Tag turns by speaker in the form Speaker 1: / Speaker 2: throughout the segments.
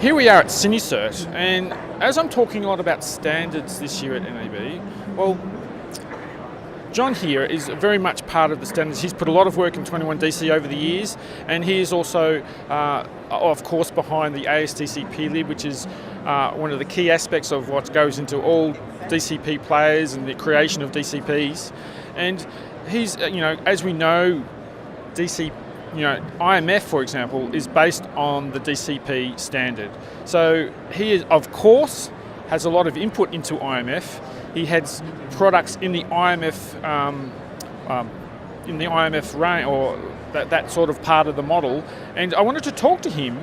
Speaker 1: Here we are at CineCert, and as I'm talking a lot about standards this year at NAB, well, John here is very much part of the standards. He's put a lot of work in 21DC over the years, and he is also, of course, behind the asdcplib, which is one of the key aspects of what goes into all DCP players and the creation of DCPs. And he's, as we know, IMF, for example, is based on the DCP standard. So he, of course, has a lot of input into IMF. He has products in the IMF, range, or that sort of part of the model. And I wanted to talk to him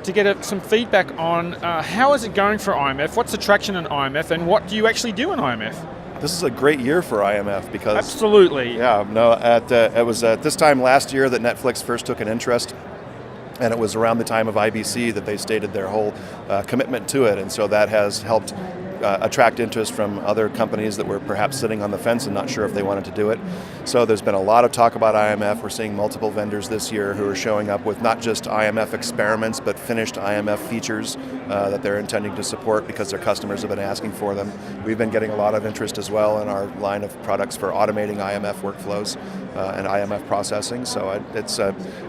Speaker 1: to get some feedback on how is it going for IMF, what's the traction in IMF, and what do you actually do in IMF?
Speaker 2: This is a great year for IMF because...
Speaker 1: Absolutely.
Speaker 2: Yeah, no, it was at this time last year that Netflix first took an interest, and it was around the time of IBC that they stated their whole commitment to it, and so that has helped attract interest from other companies that were perhaps sitting on the fence and not sure if they wanted to do it. So there's been a lot of talk about IMF. We're seeing multiple vendors this year who are showing up with not just IMF experiments, but finished IMF features that they're intending to support because their customers have been asking for them. We've been getting a lot of interest as well in our line of products for automating IMF workflows and IMF processing. So it's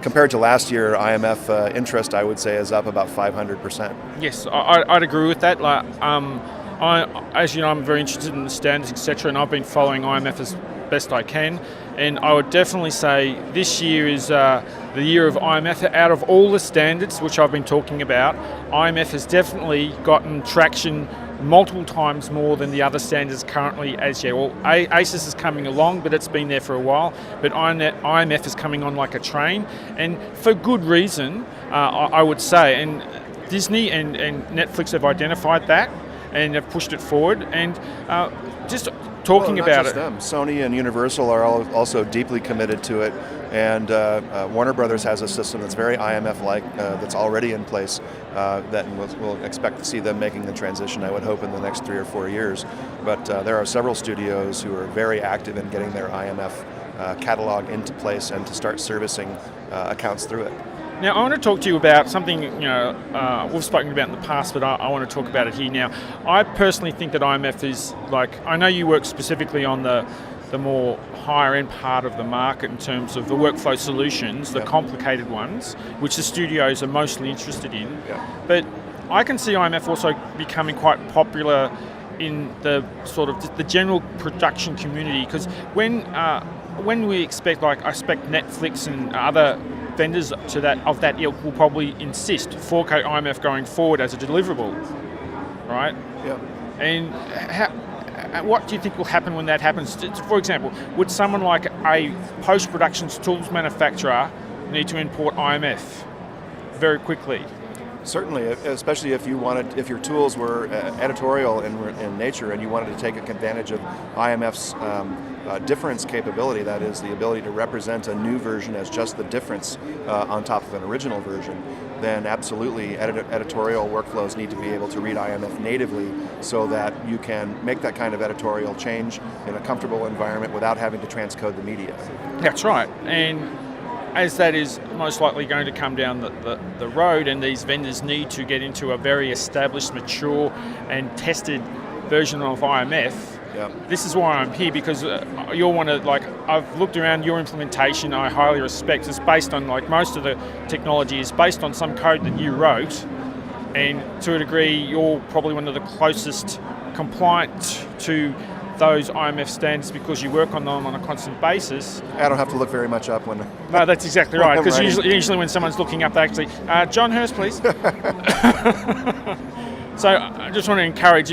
Speaker 2: compared to last year, IMF interest, I would say, is up about 500%.
Speaker 1: Yes, I'd agree with that. As you know, I'm very interested in the standards, etc., and I've been following IMF as best I can. And I would definitely say this year is the year of IMF. Out of all the standards which I've been talking about, IMF has definitely gotten traction multiple times more than the other standards currently as yet. Well, ACES is coming along, but it's been there for a while. But IMF is coming on like a train, and for good reason, I would say. And Disney and Netflix have identified that and have pushed it forward. And just talking about it.
Speaker 2: Them. Sony and Universal are also deeply committed to it, and Warner Brothers has a system that's very IMF-like that's already in place that we'll expect to see them making the transition, I would hope, in the next 3 or 4 years. But there are several studios who are very active in getting their IMF catalog into place and to start servicing accounts through it.
Speaker 1: Now, I want to talk to you about something, we've spoken about in the past, but I want to talk about it here now. I personally think that IMF is I know you work specifically on the more higher end part of the market in terms of the workflow solutions, the complicated ones, which the studios are mostly interested in. But I can see IMF also becoming quite popular in the sort of the general production community, because when we expect, I expect Netflix and other vendors of that ilk will probably insist 4K IMF going forward as a deliverable, right?
Speaker 2: Yeah.
Speaker 1: And what do you think will happen when that happens? For example, would someone like a post-production tools manufacturer need to import IMF very quickly?
Speaker 2: Certainly, especially if your tools were editorial in nature and you wanted to take advantage of IMF's difference capability, that is the ability to represent a new version as just the difference on top of an original version, then absolutely editorial workflows need to be able to read IMF natively so that you can make that kind of editorial change in a comfortable environment without having to transcode the media.
Speaker 1: That's right. And as that is most likely going to come down the road, and these vendors need to get into a very established, mature and tested version of IMF, this is why I'm here, because you're one of, I've looked around your implementation, I highly respect. It's based on, most of the technology is based on some code that you wrote, and to a degree you're probably one of the closest compliant to those IMF standards because you work on them on a constant basis.
Speaker 2: I don't have to look very much up when...
Speaker 1: No, that's exactly right, because usually when someone's looking up, they actually... John Hurst, please. So I just want to encourage,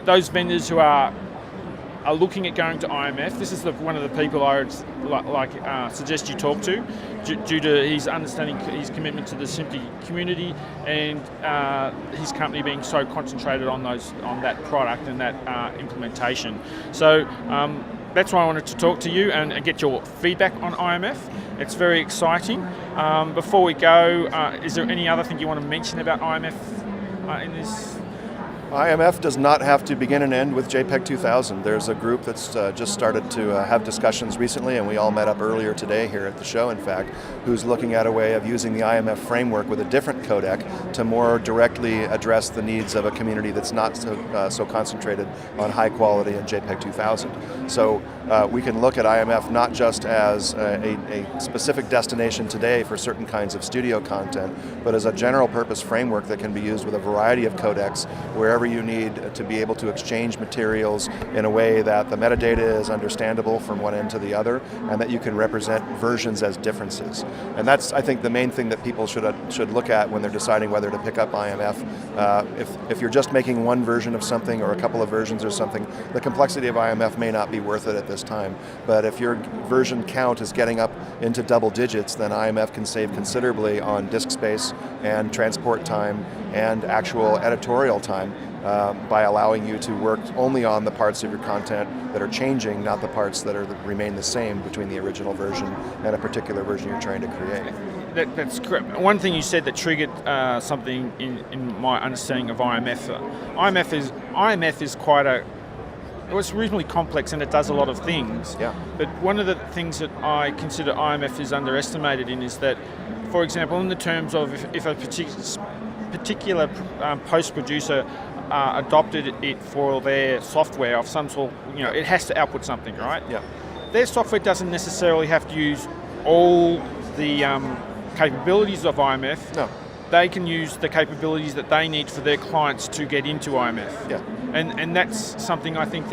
Speaker 1: those vendors who are looking at going to IMF, this is one of the people I would suggest you talk to, due to his understanding, his commitment to the Simply community, and his company being so concentrated on that product and that implementation. So that's why I wanted to talk to you and get your feedback on IMF. It's very exciting. Before we go, is there any other thing you want to mention about IMF in this?
Speaker 2: IMF does not have to begin and end with JPEG 2000. There's a group that's just started to have discussions recently, and we all met up earlier today here at the show, in fact, who's looking at a way of using the IMF framework with a different codec to more directly address the needs of a community that's not so concentrated on high quality in JPEG 2000. So we can look at IMF not just as a specific destination today for certain kinds of studio content, but as a general purpose framework that can be used with a variety of codecs wherever you need to be able to exchange materials in a way that the metadata is understandable from one end to the other, and that you can represent versions as differences. And that's, I think, the main thing that people should look at when they're deciding whether to pick up IMF. If you're just making one version of something or a couple of versions or something, the complexity of IMF may not be worth it at this time. But if your version count is getting up into double digits, then IMF can save considerably on disk space and transport time and actual editorial time by allowing you to work only on the parts of your content that are changing, not the parts that remain the same between the original version and a particular version you're trying to create.
Speaker 1: That's correct. One thing you said that triggered something in my understanding of IMF. IMF is quite it's reasonably complex, and it does a lot of things.
Speaker 2: Yeah. But
Speaker 1: one of the things that I consider IMF is underestimated in is that, for example, in the terms of if a particular post-producer adopted it for their software of some sort, it has to output something, right?
Speaker 2: Yeah.
Speaker 1: Their software doesn't necessarily have to use all the capabilities of IMF.
Speaker 2: No.
Speaker 1: They can use the capabilities that they need for their clients to get into IMF.
Speaker 2: Yeah.
Speaker 1: And that's something I think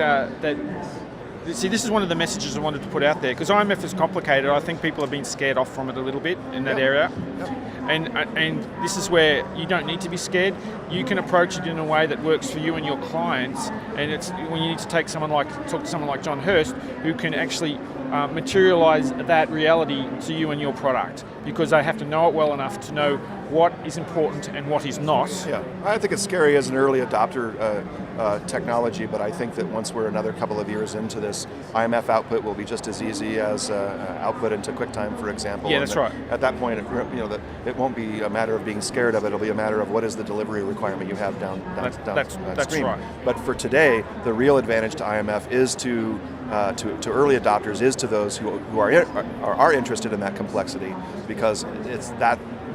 Speaker 1: see, this is one of the messages I wanted to put out there, because IMF is complicated. I think people have been scared off from it a little bit in that area.
Speaker 2: Yep.
Speaker 1: And this is where you don't need to be scared. You can approach it in a way that works for you and your clients, and it's when you need to talk to someone like John Hurst, who can actually materialize that reality to you and your product, because they have to know it well enough to know what is important and what is not.
Speaker 2: Yeah, I think it's scary as an early adopter technology, but I think that once we're another couple of years into this, IMF output will be just as easy as output into QuickTime, for example.
Speaker 1: Yeah, that's right.
Speaker 2: At that point, it won't be a matter of being scared of it. It'll be a matter of what is the delivery requirement you have
Speaker 1: That's right.
Speaker 2: But for today, the real advantage to IMF is to early adopters, is to those who are interested in that complexity, because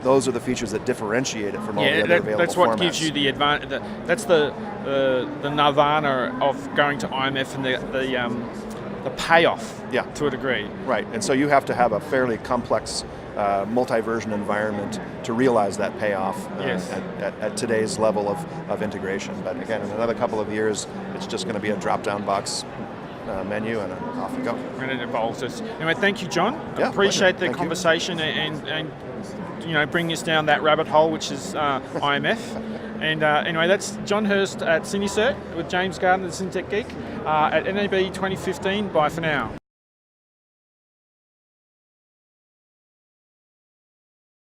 Speaker 2: those are the features that differentiate it from all the other available
Speaker 1: that's what
Speaker 2: formats.
Speaker 1: gives you the advantage. That's the nirvana of going to IMF and the payoff, to a degree.
Speaker 2: Right, and so you have to have a fairly complex multi-version environment to realize that payoff at today's level of integration. But again, in another couple of years, it's just going to be a drop-down box menu, and off you go.
Speaker 1: And it evolves. Anyway, thank you, John.
Speaker 2: Yeah,
Speaker 1: appreciate
Speaker 2: pleasure.
Speaker 1: the conversation and bringing us down that rabbit hole, which is IMF. And anyway, that's John Hurst at CineCert with James Gardner, the SynTech Geek, at NAB 2015. Bye for now.